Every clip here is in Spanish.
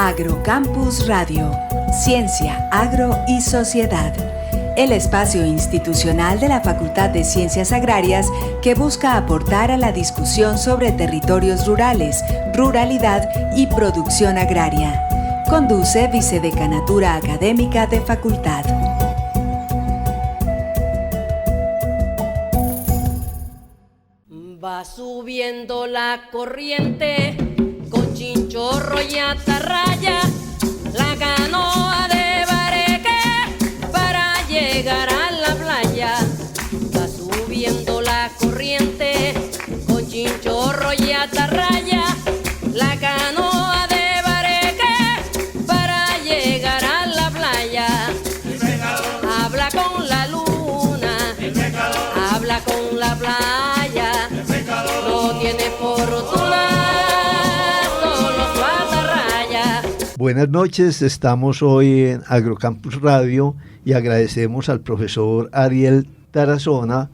Agrocampus Radio, Ciencia, Agro y Sociedad. El espacio institucional de la Facultad de Ciencias Agrarias que busca aportar a la discusión sobre territorios rurales, ruralidad y producción agraria. Conduce Vicedecanatura Académica de Facultad. Va subiendo la corriente con chinchorro y atarraya, la canoa de bareque para llegar a la playa. Va subiendo la corriente con chinchorro y atarraya, la canoa de bareque para llegar a la playa. Habla con la luna, habla con la playa, no tiene fortuna, solo su atarraya. Buenas noches, estamos hoy en Agrocampus Radio y agradecemos al profesor Ariel Tarazona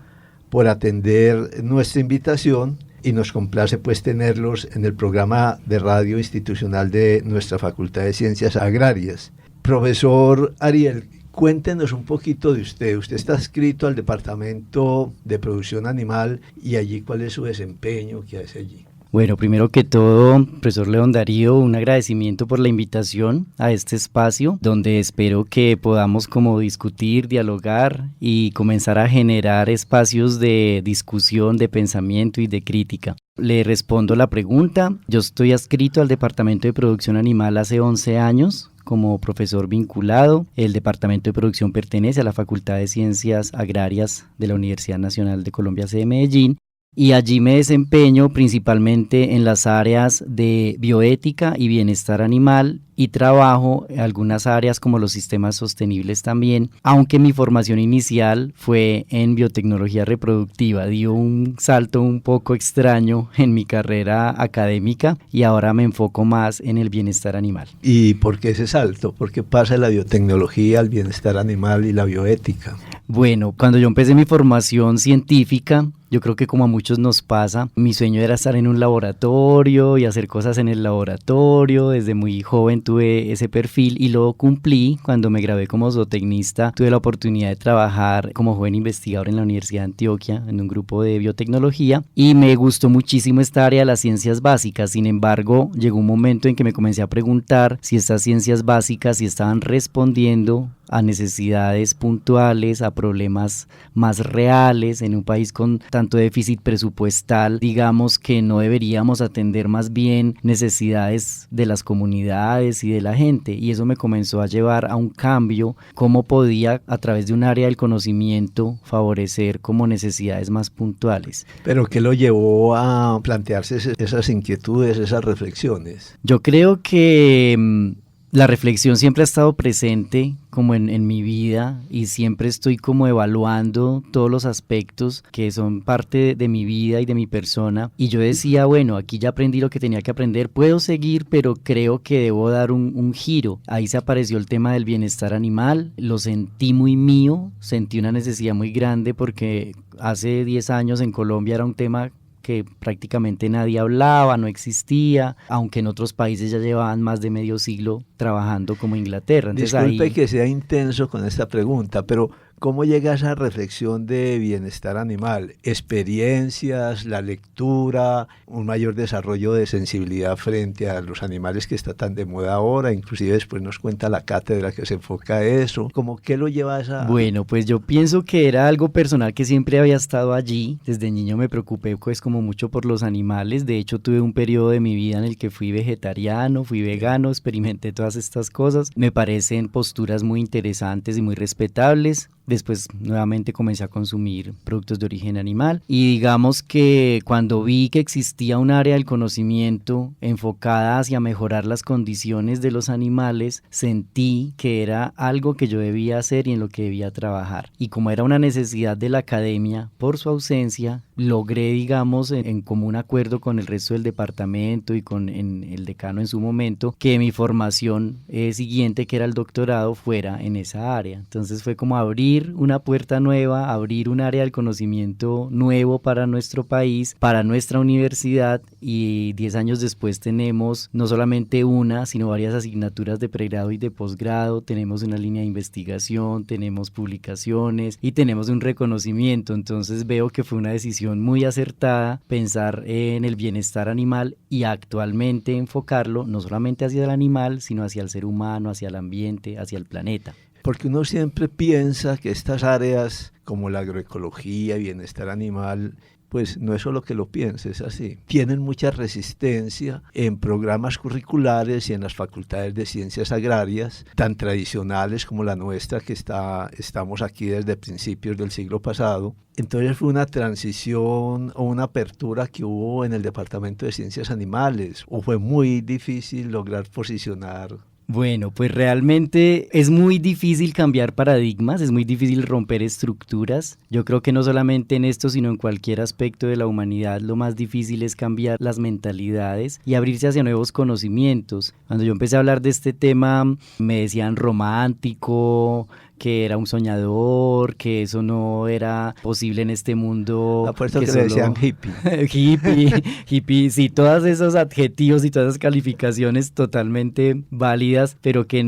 por atender nuestra invitación y nos complace pues tenerlos en el programa de radio institucional de nuestra Facultad de Ciencias Agrarias. Profesor Ariel, cuéntenos un poquito de usted. Usted está adscrito al Departamento de Producción Animal y allí, ¿cuál es su desempeño? ¿Qué hace allí? Bueno, primero que todo, profesor León Darío, un agradecimiento por la invitación a este espacio, donde espero que podamos como discutir, dialogar y comenzar a generar espacios de discusión, de pensamiento y de crítica. Le respondo la pregunta. Yo estoy adscrito al Departamento de Producción Animal hace 11 años. Como profesor vinculado. El Departamento de Producción pertenece a la Facultad de Ciencias Agrarias de la Universidad Nacional de Colombia, sede Medellín, y allí me desempeño principalmente en las áreas de bioética y bienestar animal y trabajo en algunas áreas como los sistemas sostenibles también, aunque mi formación inicial fue en biotecnología reproductiva. Dio un salto un poco extraño en mi carrera académica y ahora me enfoco más en el bienestar animal. ¿Y por qué ese salto? ¿Por qué pasa de la biotecnología al bienestar animal y la bioética? Bueno, cuando yo empecé mi formación científica, yo creo que como a muchos nos pasa, mi sueño era estar en un laboratorio y hacer cosas en el laboratorio. Desde muy joven tuve ese perfil y lo cumplí cuando me gradué como zootecnista. Tuve la oportunidad de trabajar como joven investigador en la Universidad de Antioquia en un grupo de biotecnología y me gustó muchísimo esta área de las ciencias básicas. Sin embargo, llegó un momento en que me comencé a preguntar si estas ciencias básicas si estaban respondiendo a necesidades puntuales, a problemas más reales en un país con tanto déficit presupuestal. Digamos que no deberíamos atender más bien necesidades de las comunidades y de la gente, y eso me comenzó a llevar a un cambio, cómo podía a través de un área del conocimiento favorecer como necesidades más puntuales. ¿Pero qué lo llevó a plantearse esas inquietudes, esas reflexiones? Yo creo que la reflexión siempre ha estado presente como en mi vida y siempre estoy como evaluando todos los aspectos que son parte de mi vida y de mi persona, y yo decía, bueno, aquí ya aprendí lo que tenía que aprender, puedo seguir, pero creo que debo dar un giro. Ahí se apareció el tema del bienestar animal, lo sentí muy mío, sentí una necesidad muy grande porque hace 10 años en Colombia era un tema que prácticamente nadie hablaba, no existía, aunque en otros países ya llevaban más de medio siglo trabajando como Inglaterra. Entonces, disculpe que sea intenso con esta pregunta, pero ¿cómo llega a esa reflexión de bienestar animal? ¿Experiencias, la lectura, un mayor desarrollo de sensibilidad frente a los animales que está tan de moda ahora? Inclusive después nos cuenta la cátedra que se enfoca a eso. ¿Cómo qué lo lleva a esa...? Bueno, pues yo pienso que era algo personal que siempre había estado allí. Desde niño me preocupé pues como mucho por los animales. De hecho tuve un periodo de mi vida en el que fui vegetariano, fui vegano, experimenté todas estas cosas. Me parecen posturas muy interesantes y muy respetables. Después nuevamente comencé a consumir productos de origen animal y digamos que cuando vi que existía un área del conocimiento enfocada hacia mejorar las condiciones de los animales, sentí que era algo que yo debía hacer y en lo que debía trabajar. Y como era una necesidad de la academia por su ausencia, logré, digamos, en común acuerdo con el resto del departamento y con el decano en su momento, que mi formación siguiente, que era el doctorado, fuera en esa área. Entonces fue como abrir abrir una puerta nueva, abrir un área del conocimiento nuevo para nuestro país, para nuestra universidad, y 10 años después tenemos no solamente una, sino varias asignaturas de pregrado y de posgrado, tenemos una línea de investigación, tenemos publicaciones y tenemos un reconocimiento. Entonces veo que fue una decisión muy acertada pensar en el bienestar animal y actualmente enfocarlo no solamente hacia el animal, sino hacia el ser humano, hacia el ambiente, hacia el planeta. Porque uno siempre piensa que estas áreas como la agroecología, bienestar animal, pues no es solo que lo piense, es así. Tienen mucha resistencia en programas curriculares y en las facultades de ciencias agrarias, tan tradicionales como la nuestra, que estamos aquí desde principios del siglo pasado. Entonces fue una transición o una apertura que hubo en el Departamento de Ciencias Animales, o fue muy difícil lograr posicionar. Bueno, pues realmente es muy difícil cambiar paradigmas, es muy difícil romper estructuras. Yo creo que no solamente en esto, sino en cualquier aspecto de la humanidad, lo más difícil es cambiar las mentalidades y abrirse hacia nuevos conocimientos. Cuando yo empecé a hablar de este tema, me decían romántico, que era un soñador, que eso no era posible en este mundo. Apuesto que le decían hippie. hippie, sí, todos esos adjetivos y todas esas calificaciones totalmente válidas, pero que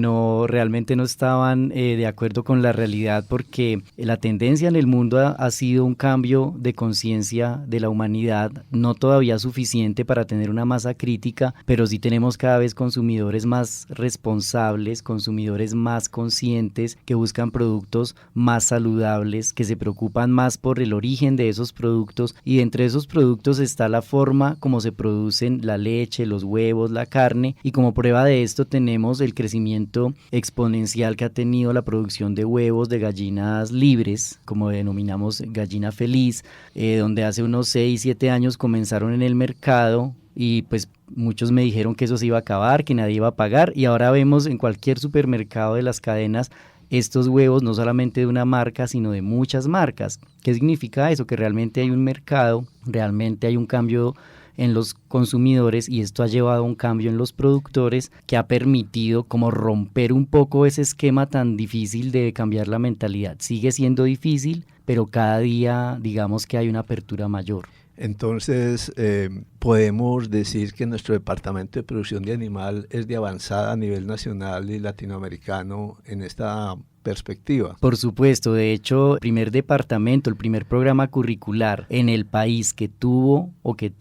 realmente no estaban de acuerdo con la realidad, porque la tendencia en el mundo ha sido un cambio de conciencia de la humanidad, no todavía suficiente para tener una masa crítica, pero sí tenemos cada vez consumidores más responsables, consumidores más conscientes, que buscan productos más saludables, que se preocupan más por el origen de esos productos, y entre esos productos está la forma como se producen la leche, los huevos, la carne, y como prueba de esto tenemos el crecimiento exponencial que ha tenido la producción de huevos de gallinas libres, como denominamos gallina feliz, donde hace unos 6-7 años comenzaron en el mercado, y pues muchos me dijeron que eso se iba a acabar, que nadie iba a pagar, y ahora vemos en cualquier supermercado de las cadenas estos huevos, no solamente de una marca, sino de muchas marcas. ¿Qué significa eso? Que realmente hay un mercado, realmente hay un cambio en los consumidores, y esto ha llevado a un cambio en los productores que ha permitido como romper un poco ese esquema tan difícil de cambiar la mentalidad. Sigue siendo difícil, pero cada día digamos que hay una apertura mayor. Entonces, podemos decir que nuestro departamento de producción de animal es de avanzada a nivel nacional y latinoamericano en esta perspectiva. Por supuesto, de hecho, el primer departamento, el primer programa curricular en el país que tuvo, o que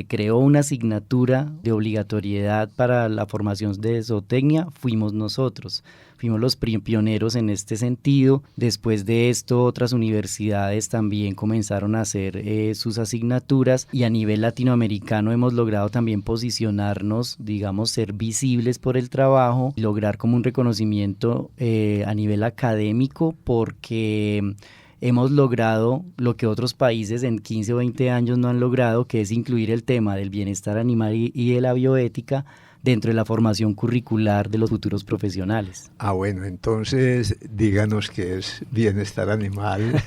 creó una asignatura de obligatoriedad para la formación de zootecnia, fuimos nosotros. Fuimos los pioneros en este sentido. Después de esto, otras universidades también comenzaron a hacer sus asignaturas, y a nivel latinoamericano hemos logrado también posicionarnos, digamos, ser visibles por el trabajo, lograr como un reconocimiento a nivel académico, porque hemos logrado lo que otros países en 15 o 20 años no han logrado, que es incluir el tema del bienestar animal y de la bioética dentro de la formación curricular de los futuros profesionales. Bueno, entonces díganos qué es bienestar animal.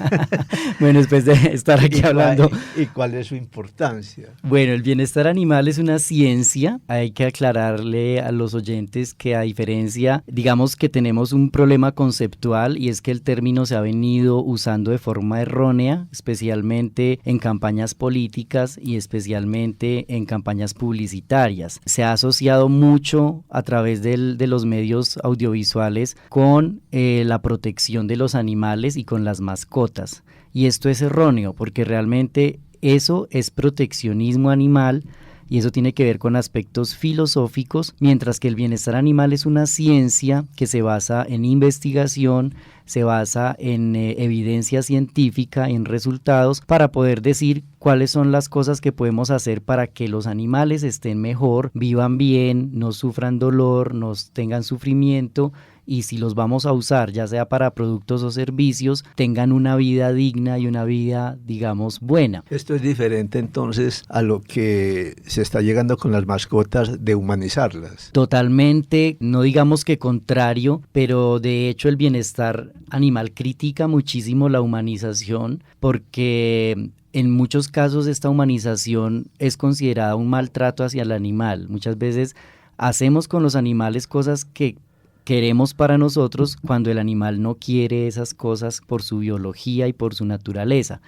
Bueno, después de estar aquí hablando. ¿Y cuál es su importancia? Bueno, el bienestar animal es una ciencia. Hay que aclararle a los oyentes que, a diferencia, digamos que tenemos un problema conceptual, y es que el término se ha venido usando de forma errónea, especialmente en campañas políticas y especialmente en campañas publicitarias. Se ha asociado mucho a través de los medios audiovisuales con la protección de los animales y con las mascotas, y esto es erróneo, porque realmente eso es proteccionismo animal, y eso tiene que ver con aspectos filosóficos, mientras que el bienestar animal es una ciencia que se basa en investigación, se basa en evidencia científica, en resultados, para poder decir cuáles son las cosas que podemos hacer para que los animales estén mejor, vivan bien, no sufran dolor, no tengan sufrimiento, y si los vamos a usar, ya sea para productos o servicios, tengan una vida digna y una vida, digamos, buena. Esto es diferente entonces a lo que se está llegando con las mascotas, de humanizarlas. Totalmente, no digamos que contrario, pero de hecho el bienestar animal critica muchísimo la humanización, porque en muchos casos esta humanización es considerada un maltrato hacia el animal. Muchas veces hacemos con los animales cosas que queremos para nosotros cuando el animal no quiere esas cosas por su biología y por su naturaleza.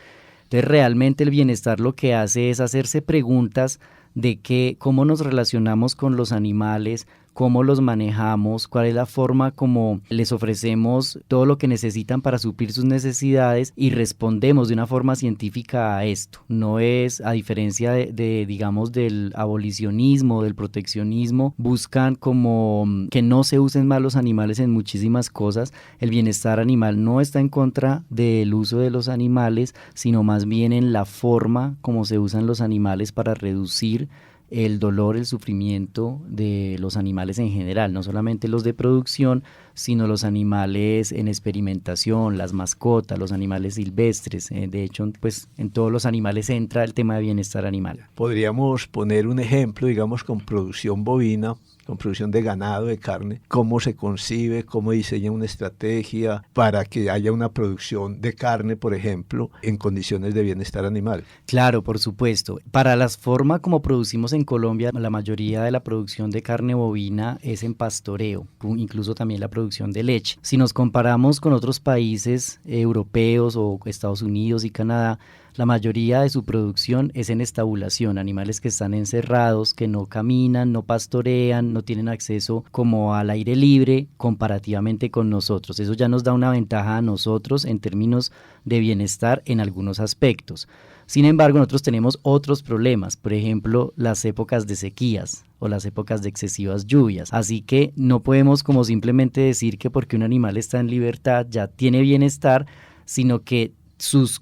Entonces realmente el bienestar lo que hace es hacerse preguntas de cómo nos relacionamos con los animales, cómo los manejamos, cuál es la forma como les ofrecemos todo lo que necesitan para suplir sus necesidades y respondemos de una forma científica a esto. No es, a diferencia digamos, del abolicionismo, del proteccionismo, buscan como que no se usen más los animales en muchísimas cosas. El bienestar animal no está en contra del uso de los animales, sino más bien en la forma como se usan los animales para reducir el dolor, el sufrimiento de los animales en general, no solamente los de producción, sino los animales en experimentación, las mascotas, los animales silvestres. De hecho, pues en todos los animales entra el tema de bienestar animal. Podríamos poner un ejemplo, digamos, con producción bovina, con producción de ganado, de carne, cómo se concibe, cómo diseña una estrategia para que haya una producción de carne, por ejemplo, en condiciones de bienestar animal. Claro, por supuesto. Para la forma como producimos en Colombia, la mayoría de la producción de carne bovina es en pastoreo, incluso también la producción de leche. Si nos comparamos con otros países europeos o Estados Unidos y Canadá, la mayoría de su producción es en estabulación, animales que están encerrados, que no caminan, no pastorean, no tienen acceso como al aire libre comparativamente con nosotros. Eso ya nos da una ventaja a nosotros en términos de bienestar en algunos aspectos. Sin embargo, nosotros tenemos otros problemas, por ejemplo, las épocas de sequías o las épocas de excesivas lluvias. Así que no podemos como simplemente decir que porque un animal está en libertad ya tiene bienestar, sino que sus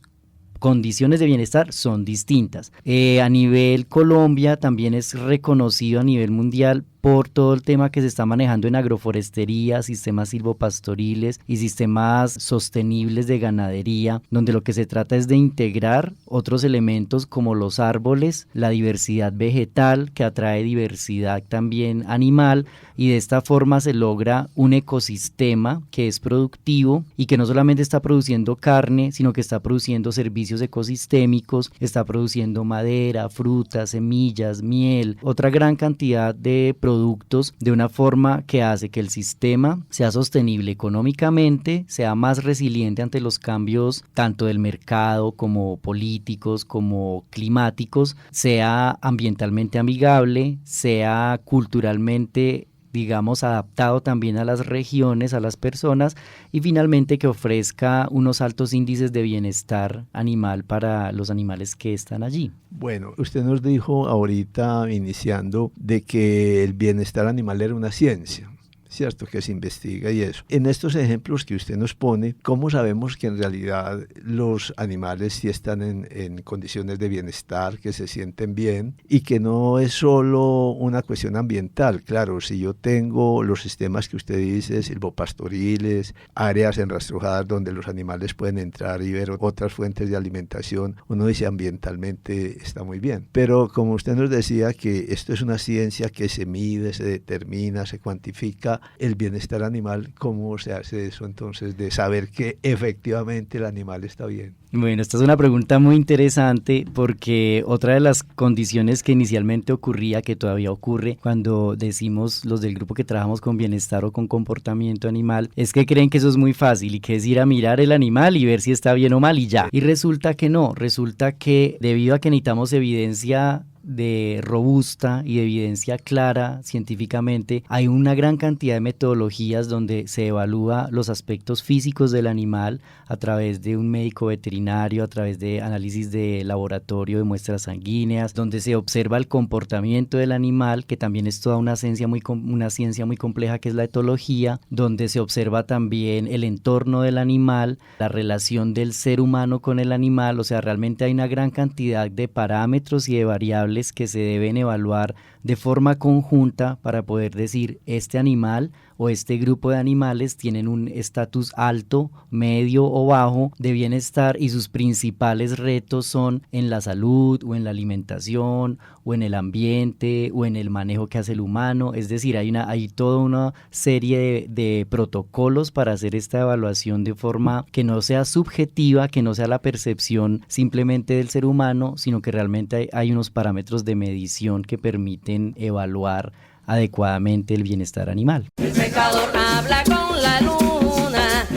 condiciones de bienestar son distintas. A nivel Colombia también es reconocido a nivel mundial por todo el tema que se está manejando en agroforestería, sistemas silvopastoriles y sistemas sostenibles de ganadería, donde lo que se trata es de integrar otros elementos como los árboles, la diversidad vegetal que atrae diversidad también animal, y de esta forma se logra un ecosistema que es productivo y que no solamente está produciendo carne, sino que está produciendo servicios ecosistémicos, está produciendo madera, frutas, semillas, miel, otra gran cantidad de productos, de una forma que hace que el sistema sea sostenible económicamente, sea más resiliente ante los cambios tanto del mercado como políticos, como climáticos, sea ambientalmente amigable, sea culturalmente, digamos, adaptado también a las regiones, a las personas, y finalmente que ofrezca unos altos índices de bienestar animal para los animales que están allí. Bueno, usted nos dijo ahorita, iniciando, de que el bienestar animal era una ciencia, ¿cierto? Que se investiga y eso. En estos ejemplos que usted nos pone, ¿cómo sabemos que en realidad los animales sí están en condiciones de bienestar, que se sienten bien y que no es solo una cuestión ambiental? Claro, si yo tengo los sistemas que usted dice, silvopastoriles, áreas enrastrojadas donde los animales pueden entrar y ver otras fuentes de alimentación, uno dice ambientalmente está muy bien. Pero como usted nos decía que esto es una ciencia que se mide, se determina, se cuantifica, el bienestar animal, ¿cómo se hace eso entonces de saber que efectivamente el animal está bien? Bueno, esta es una pregunta muy interesante porque otra de las condiciones que inicialmente ocurría, que todavía ocurre cuando decimos los del grupo que trabajamos con bienestar o con comportamiento animal, es que creen que eso es muy fácil y que es ir a mirar el animal y ver si está bien o mal y ya. Y resulta que no, resulta que debido a que necesitamos evidencia de robusta y de evidencia clara científicamente, hay una gran cantidad de metodologías donde se evalúa los aspectos físicos del animal a través de un médico veterinario, a través de análisis de laboratorio de muestras sanguíneas, donde se observa el comportamiento del animal, que también es toda una ciencia muy compleja que es la etología, donde se observa también el entorno del animal, la relación del ser humano con el animal. O sea, realmente hay una gran cantidad de parámetros y de variables que se deben evaluar de forma conjunta para poder decir este animal o este grupo de animales tienen un estatus alto, medio o bajo de bienestar, y sus principales retos son en la salud o en la alimentación o en el ambiente o en el manejo que hace el humano. Es decir, hay toda una serie de protocolos para hacer esta evaluación de forma que no sea subjetiva, que no sea la percepción simplemente del ser humano, sino que realmente hay unos parámetros de medición que permiten evaluar adecuadamente el bienestar animal. El pescador habla con la luna,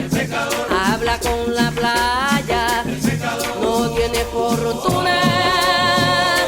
habla con la playa, no tiene fortuna,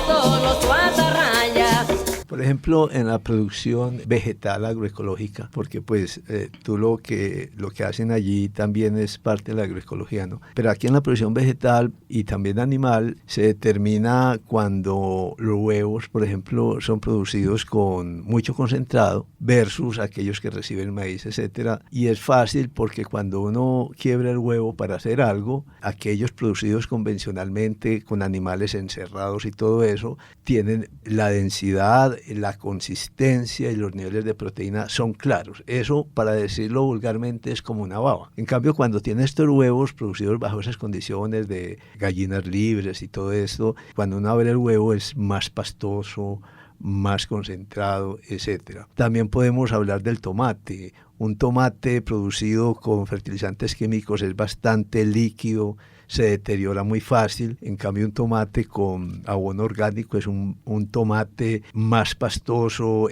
solo su atarraya. Por ejemplo, en la producción vegetal agroecológica, porque pues tú lo que hacen allí también es parte de la agroecología, ¿no? Pero aquí en la producción vegetal y también animal se determina cuando los huevos, por ejemplo, son producidos con mucho concentrado versus aquellos que reciben maíz, etcétera. Y es fácil porque cuando uno quiebra el huevo para hacer algo, aquellos producidos convencionalmente con animales encerrados y todo eso, tienen la densidad, la consistencia y los niveles de proteína son claros. Eso, para decirlo vulgarmente, es como una baba. En cambio, cuando tiene estos huevos producidos bajo esas condiciones de gallinas libres y todo esto, cuando uno abre el huevo es más pastoso, más concentrado, etcétera. También podemos hablar del tomate. Un tomate producido con fertilizantes químicos es bastante líquido, se deteriora muy fácil. En cambio, un tomate con abono orgánico es un tomate más pastoso,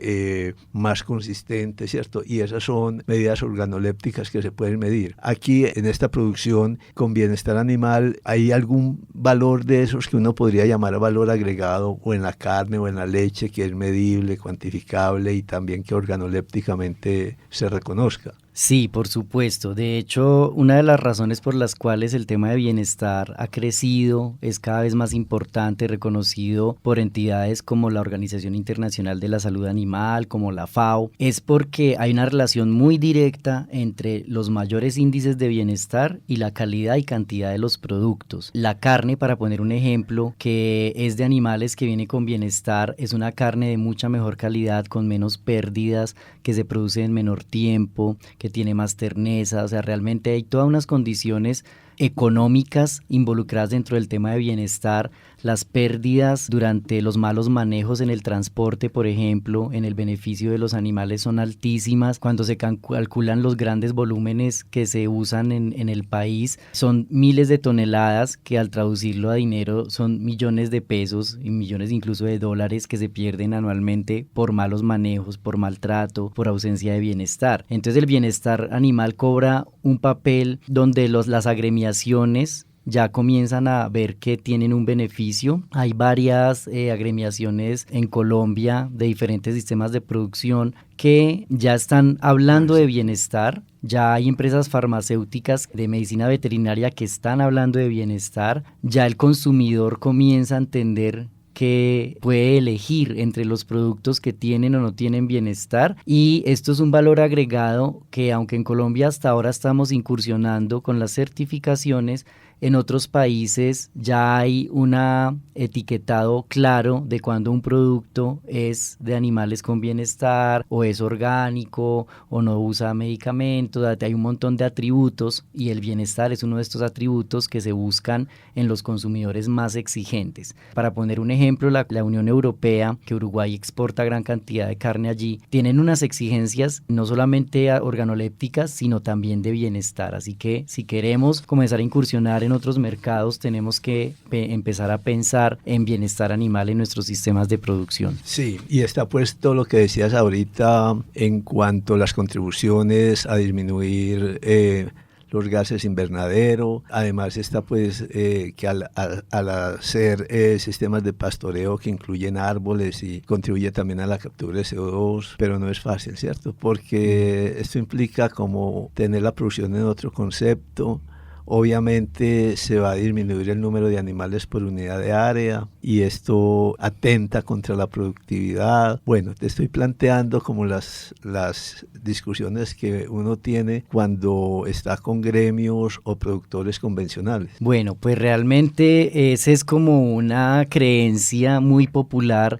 más consistente, ¿cierto? Y esas son medidas organolépticas que se pueden medir. Aquí, en esta producción con bienestar animal, ¿hay algún valor de esos que uno podría llamar valor agregado, o en la carne o en la leche, que es medible, cuantificable y también que organolépticamente se reconozca? Sí, por supuesto. De hecho, una de las razones por las cuales el tema de bienestar ha crecido, es cada vez más importante, reconocido por entidades como la Organización Internacional de la Salud Animal, como la FAO, es porque hay una relación muy directa entre los mayores índices de bienestar y la calidad y cantidad de los productos. La carne, para poner un ejemplo, que es de animales que viene con bienestar, es una carne de mucha mejor calidad, con menos pérdidas, que se produce en menor tiempo, que tiene más terneza. O sea, realmente hay todas unas condiciones económicas involucradas dentro del tema de bienestar. Las pérdidas durante los malos manejos en el transporte, por ejemplo, en el beneficio de los animales son altísimas. Cuando se calculan los grandes volúmenes que se usan en el país, son miles de toneladas que, al traducirlo a dinero, son millones de pesos y millones incluso de dólares que se pierden anualmente por malos manejos, por maltrato, por ausencia de bienestar. Entonces, el bienestar animal cobra un papel donde las agremiaciones ya comienzan a ver que tienen un beneficio. Hay varias agremiaciones en Colombia de diferentes sistemas de producción que ya están hablando de bienestar. Ya hay empresas farmacéuticas de medicina veterinaria que están hablando de bienestar. Ya el consumidor comienza a entender que puede elegir entre los productos que tienen o no tienen bienestar, y esto es un valor agregado que, aunque en Colombia hasta ahora estamos incursionando con las certificaciones, en otros países ya hay un etiquetado claro de cuando un producto es de animales con bienestar, o es orgánico, o no usa medicamentos. Hay un montón de atributos, y el bienestar es uno de estos atributos que se buscan en los consumidores más exigentes. Para poner un ejemplo, la Unión Europea, que Uruguay exporta gran cantidad de carne allí, tienen unas exigencias no solamente organolépticas, sino también de bienestar. Así que si queremos comenzar a incursionar en otros mercados, tenemos que empezar a pensar en bienestar animal en nuestros sistemas de producción. Sí, y está puesto lo que decías ahorita en cuanto a las contribuciones a disminuir los gases invernadero. Además está pues que al hacer sistemas de pastoreo que incluyen árboles, y contribuye también a la captura de CO2, pero no es fácil, ¿cierto? Porque esto implica como tener la producción en otro concepto. Obviamente se va a disminuir el número de animales por unidad de área, y esto atenta contra la productividad. Bueno, te estoy planteando como las discusiones que uno tiene cuando está con gremios o productores convencionales. Bueno, pues realmente esa es como una creencia muy popular,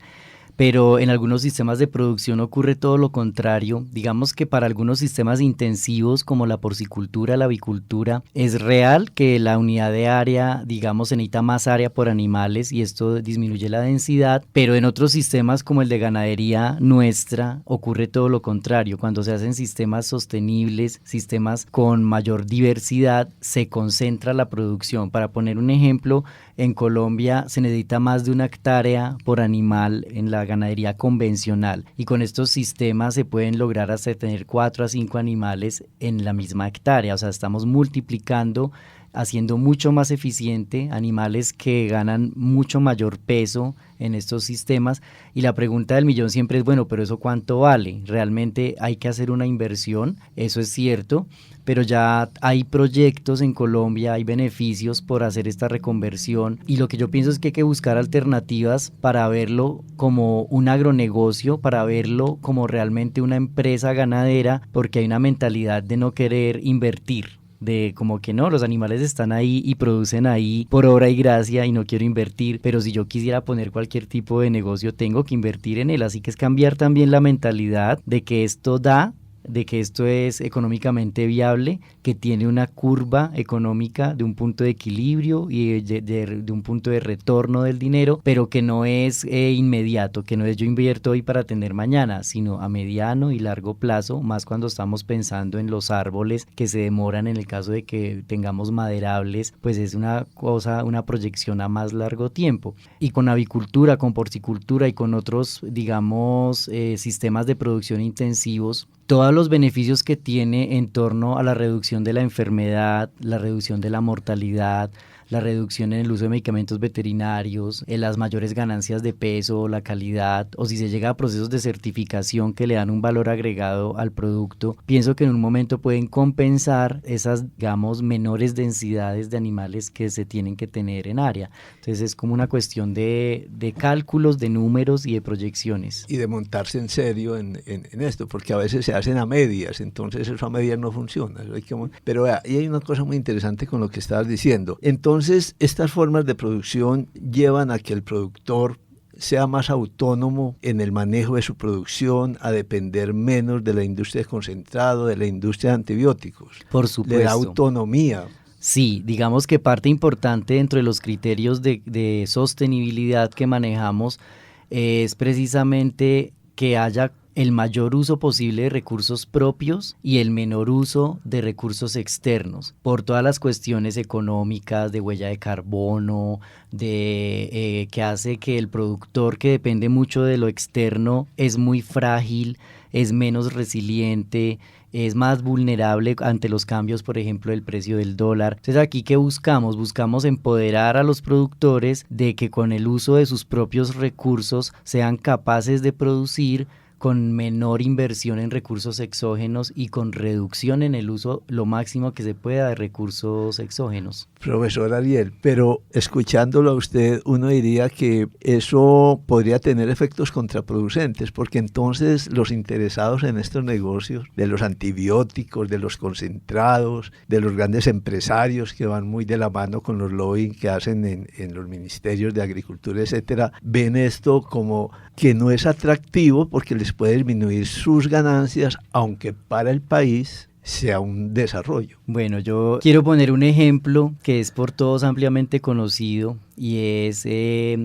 pero en algunos sistemas de producción ocurre todo lo contrario. Digamos que para algunos sistemas intensivos como la porcicultura, la avicultura, es real que la unidad de área, digamos, se necesita más área por animales, y esto disminuye la densidad, pero en otros sistemas como el de ganadería nuestra ocurre todo lo contrario. Cuando se hacen sistemas sostenibles, sistemas con mayor diversidad, se concentra la producción. Para poner un ejemplo, en Colombia se necesita más de 1 hectárea por animal en la ganadería convencional, y con estos sistemas se pueden lograr hasta tener 4 a 5 animales en la misma hectárea, o sea, estamos multiplicando, haciendo mucho más eficiente animales que ganan mucho mayor peso en estos sistemas. Y la pregunta del millón siempre es, bueno, pero ¿eso cuánto vale? Realmente hay que hacer una inversión, eso es cierto, pero ya hay proyectos en Colombia, hay beneficios por hacer esta reconversión, y lo que yo pienso es que hay que buscar alternativas para verlo como un agronegocio, para verlo como realmente una empresa ganadera, porque hay una mentalidad de no querer invertir, de como que no, los animales están ahí y producen ahí por obra y gracia y no quiero invertir, pero si yo quisiera poner cualquier tipo de negocio tengo que invertir en él, así que es cambiar también la mentalidad de que esto da, de que esto es económicamente viable, que tiene una curva económica de un punto de equilibrio y de un punto de retorno del dinero, pero que no es inmediato, que no es yo invierto hoy para tener mañana, sino a mediano y largo plazo, más cuando estamos pensando en los árboles que se demoran, en el caso de que tengamos maderables, pues es una cosa, una proyección a más largo tiempo. Y con avicultura, con porcicultura y con otros, digamos, sistemas de producción intensivos, todos los beneficios que tiene en torno a la reducción de la enfermedad, la reducción de la mortalidad, la reducción en el uso de medicamentos veterinarios, las mayores ganancias de peso, la calidad, o si se llega a procesos de certificación que le dan un valor agregado al producto, pienso que en un momento pueden compensar esas, digamos, menores densidades de animales que se tienen que tener en área. Entonces es como una cuestión de cálculos, de números y de proyecciones. Y de montarse en serio en esto, porque a veces se hacen a medias, entonces eso a medias no funciona. Pero vea, y hay una cosa muy interesante con lo que estabas diciendo. Entonces, estas formas de producción llevan a que el productor sea más autónomo en el manejo de su producción, a depender menos de la industria de concentrado, de la industria de antibióticos. Por supuesto. Le da autonomía. Sí, digamos que parte importante dentro de los criterios de sostenibilidad que manejamos es precisamente que haya el mayor uso posible de recursos propios y el menor uso de recursos externos, por todas las cuestiones económicas, de huella de carbono, que hace que el productor, que depende mucho de lo externo, es muy frágil, es menos resiliente, es más vulnerable ante los cambios, por ejemplo, del precio del dólar. Entonces, aquí, ¿qué buscamos? Buscamos empoderar a los productores de que con el uso de sus propios recursos sean capaces de producir con menor inversión en recursos exógenos y con reducción en el uso lo máximo que se pueda de recursos exógenos. Profesor Ariel, pero escuchándolo a usted, uno diría que eso podría tener efectos contraproducentes, porque entonces los interesados en estos negocios, de los antibióticos, de los concentrados, de los grandes empresarios que van muy de la mano con los lobbying que hacen en los ministerios de agricultura, etcétera, ven esto como que no es atractivo porque les puede disminuir sus ganancias, aunque para el país sea un desarrollo. Bueno, yo quiero poner un ejemplo que es por todos ampliamente conocido, y es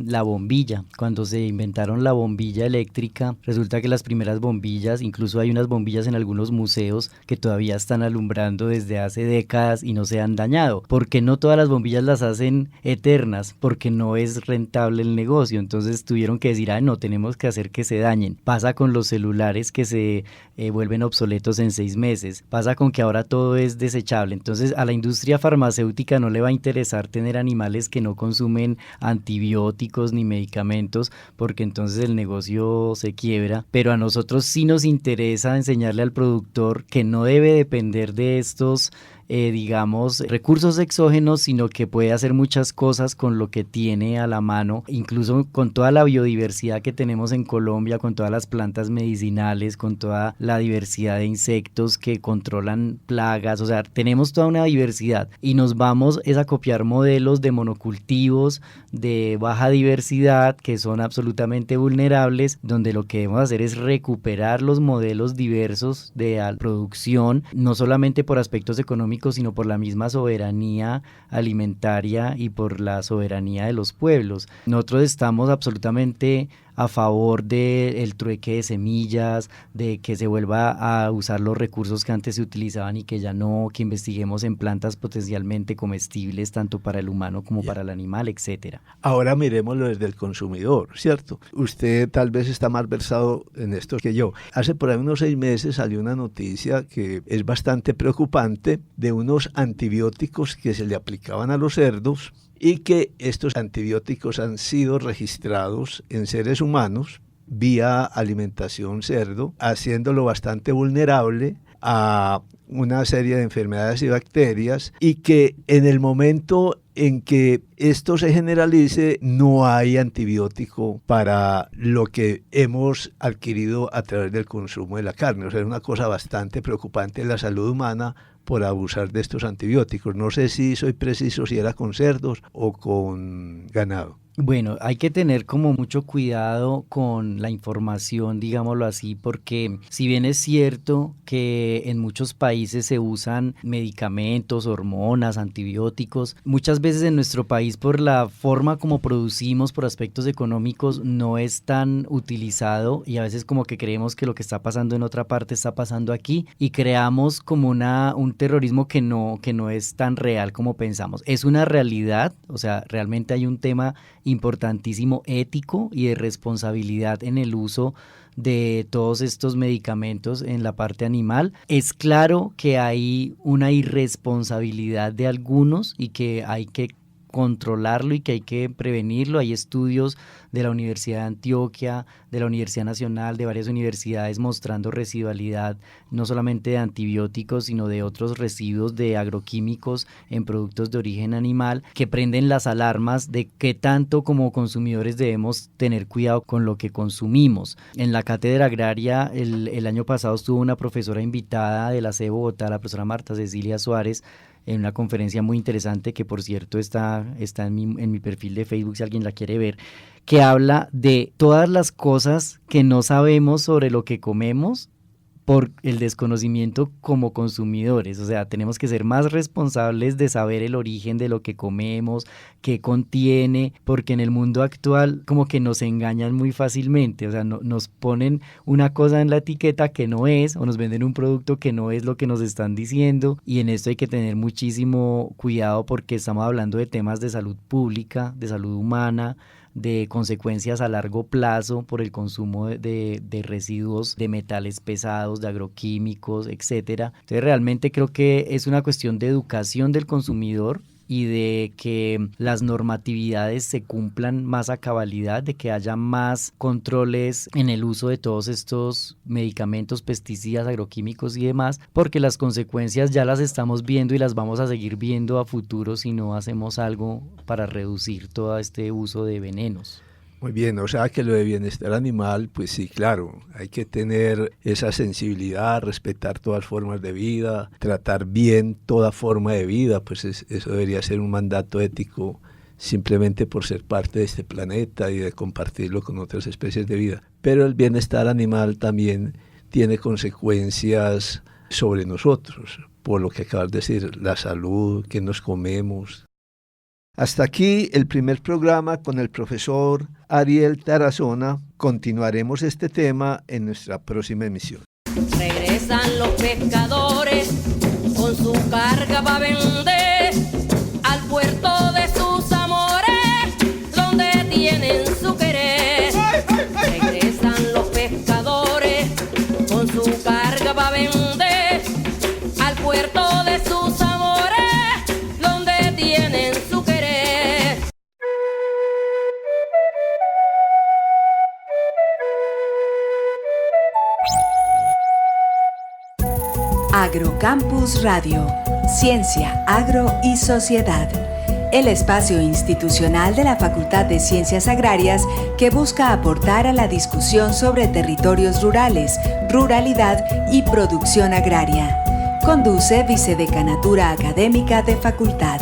la bombilla. Cuando se inventaron la bombilla eléctrica, resulta que las primeras bombillas, incluso hay unas bombillas en algunos museos que todavía están alumbrando desde hace décadas y no se han dañado. ¿Por qué no todas las bombillas las hacen eternas? Porque no es rentable el negocio. Entonces tuvieron que decir, no, tenemos que hacer que se dañen. Pasa con los celulares que se vuelven obsoletos en 6 meses. Pasa con que ahora todo es desechable. Entonces a la industria farmacéutica no le va a interesar tener animales que no consumen antibióticos ni medicamentos, porque entonces el negocio se quiebra, pero a nosotros sí nos interesa enseñarle al productor que no debe depender de estos digamos, recursos exógenos, sino que puede hacer muchas cosas con lo que tiene a la mano, incluso con toda la biodiversidad que tenemos en Colombia, con todas las plantas medicinales, con toda la diversidad de insectos que controlan plagas, o sea, tenemos toda una diversidad y nos vamos a copiar modelos de monocultivos de baja diversidad que son absolutamente vulnerables, donde lo que debemos hacer es recuperar los modelos diversos de producción, no solamente por aspectos económicos, sino por la misma soberanía alimentaria y por la soberanía de los pueblos. Nosotros estamos absolutamente a favor del trueque de semillas, de que se vuelva a usar los recursos que antes se utilizaban y que ya no, que investiguemos en plantas potencialmente comestibles tanto para el humano como para el animal, etcétera. Ahora miremoslo desde el consumidor, ¿cierto? Usted tal vez está más versado en esto que yo. Hace por ahí unos 6 meses salió una noticia que es bastante preocupante de unos antibióticos que se le aplicaban a los cerdos y que estos antibióticos han sido registrados en seres humanos vía alimentación cerdo, haciéndolo bastante vulnerable a una serie de enfermedades y bacterias, y que en el momento en que esto se generalice no hay antibiótico para lo que hemos adquirido a través del consumo de la carne. O sea, es una cosa bastante preocupante en la salud humana por abusar de estos antibióticos. No sé si soy preciso, si era con cerdos o con ganado. Bueno, hay que tener como mucho cuidado con la información, digámoslo así, porque si bien es cierto que en muchos países se usan medicamentos, hormonas, antibióticos, muchas veces en nuestro país por la forma como producimos, por aspectos económicos, no es tan utilizado y a veces como que creemos que lo que está pasando en otra parte está pasando aquí y creamos como un terrorismo que no es tan real como pensamos. Es una realidad, o sea, realmente hay un tema importantísimo ético y de responsabilidad en el uso de todos estos medicamentos en la parte animal. Es claro que hay una irresponsabilidad de algunos y que hay que controlarlo y que hay que prevenirlo. Hay estudios de la Universidad de Antioquia, de la Universidad Nacional, de varias universidades mostrando residualidad no solamente de antibióticos, sino de otros residuos de agroquímicos en productos de origen animal que prenden las alarmas de qué tanto como consumidores debemos tener cuidado con lo que consumimos. En la cátedra agraria el año pasado estuvo una profesora invitada de la CE Bogotá, la profesora Marta Cecilia Suárez, en una conferencia muy interesante que por cierto está en mi perfil de Facebook si alguien la quiere ver, que habla de todas las cosas que no sabemos sobre lo que comemos por el desconocimiento como consumidores. O sea, tenemos que ser más responsables de saber el origen de lo que comemos, qué contiene, porque en el mundo actual como que nos engañan muy fácilmente. O sea, nos ponen una cosa en la etiqueta que no es, o nos venden un producto que no es lo que nos están diciendo, y en esto hay que tener muchísimo cuidado porque estamos hablando de temas de salud pública, de salud humana, de consecuencias a largo plazo por el consumo de residuos de metales pesados, de agroquímicos, etcétera. Entonces realmente creo que es una cuestión de educación del consumidor y de que las normatividades se cumplan más a cabalidad, de que haya más controles en el uso de todos estos medicamentos, pesticidas, agroquímicos y demás, porque las consecuencias ya las estamos viendo y las vamos a seguir viendo a futuro si no hacemos algo para reducir todo este uso de venenos. Muy bien, o sea que lo de bienestar animal, pues sí, claro, hay que tener esa sensibilidad, respetar todas formas de vida, tratar bien toda forma de vida, pues eso debería ser un mandato ético simplemente por ser parte de este planeta y de compartirlo con otras especies de vida. Pero el bienestar animal también tiene consecuencias sobre nosotros, por lo que acabas de decir, la salud, qué nos comemos. Hasta aquí el primer programa con el profesor Ariel Tarazona. Continuaremos este tema en nuestra próxima emisión. Regresan los pescadores con su carga para vender al puerto de sus amores, donde tienen su querer. Regresan los pescadores con su carga para vender al puerto de sus amores, donde tienen su querer. Agrocampus Radio, Ciencia, Agro y Sociedad. El espacio institucional de la Facultad de Ciencias Agrarias que busca aportar a la discusión sobre territorios rurales, ruralidad y producción agraria. Conduce Vicedecanatura Académica de Facultad.